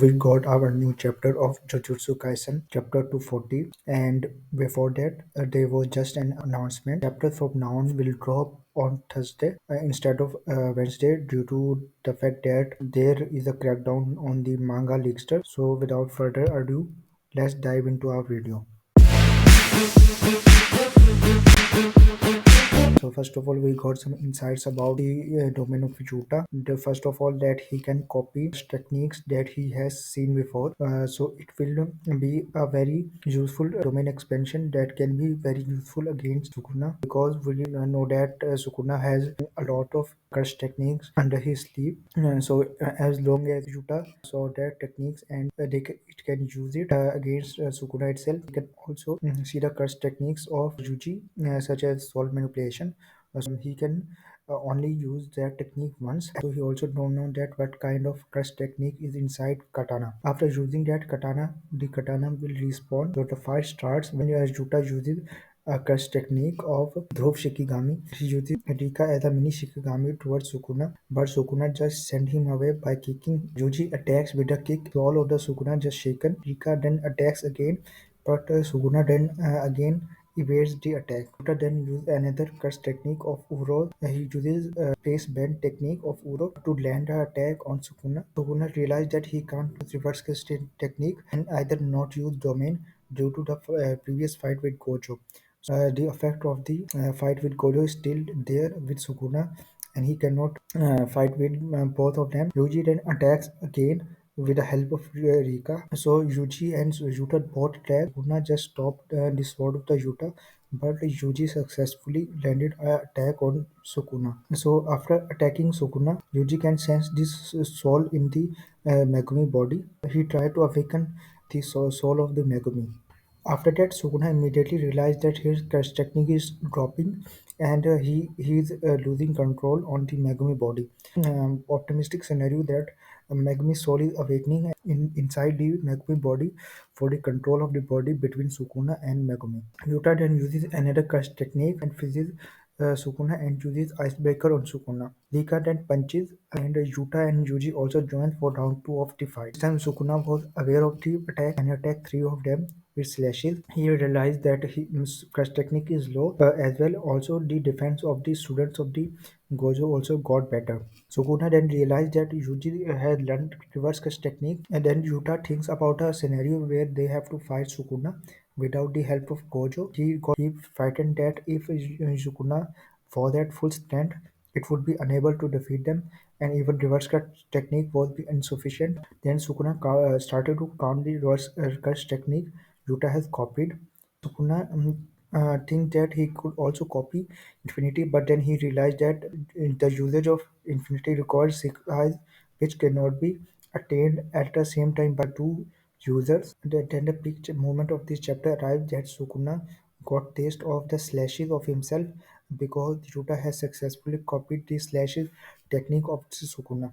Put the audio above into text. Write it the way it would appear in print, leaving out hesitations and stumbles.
We got our new chapter of Jujutsu Kaisen, chapter 240, and before that, there was just an announcement. Chapter from now on will drop on Thursday instead of Wednesday due to the fact that there is a crackdown on the manga leakster. So, without further ado, let's dive into our video. So first of all, we got some insights about the domain of Yuta. First of all, that he can copy techniques that he has seen before. So it will be a very useful domain expansion that can be very useful against Sukuna, because we know that Sukuna has a lot of curse techniques under his sleeve. So as long as Yuta saw their techniques and it can use it against Sukuna itself, he can also see the curse techniques of Yuji, such as soul manipulation. He can only use that technique once, so he also don't know that what kind of curse technique is inside katana. After using that katana, the katana will respawn. So the fight starts when Yuta uses a curse technique of Dhruv Shikigami. He uses Rika as a mini Shikigami towards Sukuna, but Sukuna just sent him away by kicking. Yuji attacks with a kick. All of the Sukuna just shaken. Rika then attacks again, but Sukuna then again evades the attack. Yuta then uses another curse technique of Uro. He uses space bend technique of Uro to land an attack on Sukuna. Sukuna realized that he can't use reverse curse technique and either not use domain due to the previous fight with Gojo. The effect of the fight with Gojo is still there with Sukuna, and he cannot fight with both of them. Yuji then attacks again with the help of Rika. So Yuji and Yuta both attack. Sukuna just stopped the sword of the Yuta, but Yuji successfully landed an attack on Sukuna. So after attacking Sukuna, Yuji can sense this soul in the Megumi body. He tried to awaken the soul of the Megumi. After that, Sukuna immediately realized that his curse technique is dropping, and he is losing control on the Megumi body. Optimistic scenario that Megumi soul is awakening inside the Megumi body for the control of the body between Sukuna and Megumi. Yuta then uses another curse technique and freezes Sukuna and uses Icebreaker on Sukuna. Rika then punches, and Yuta and Yuji also join for round 2 of the fight. This time Sukuna was aware of the attack and attacked 3 of them with slashes. He realized that his curse technique is low as well. Also, the defense of the students of the Gojo also got better. Sukuna then realized that Yuji had learned reverse curse technique, and then Yuta thinks about a scenario where they have to fight Sukuna without the help of Gojo. He frightened that if Sukuna was at full strength, it would be unable to defeat them, and even reverse cut technique would be insufficient. Then Sukuna started to count the reverse cut technique Yuta has copied. Sukuna think that he could also copy Infinity, but then he realized that the usage of Infinity requires six eyes, which cannot be attained at the same time by two users. Then the peak moment of this chapter arrived that Sukuna got taste of the slashes of himself because Yuta has successfully copied the slashes technique of Sukuna.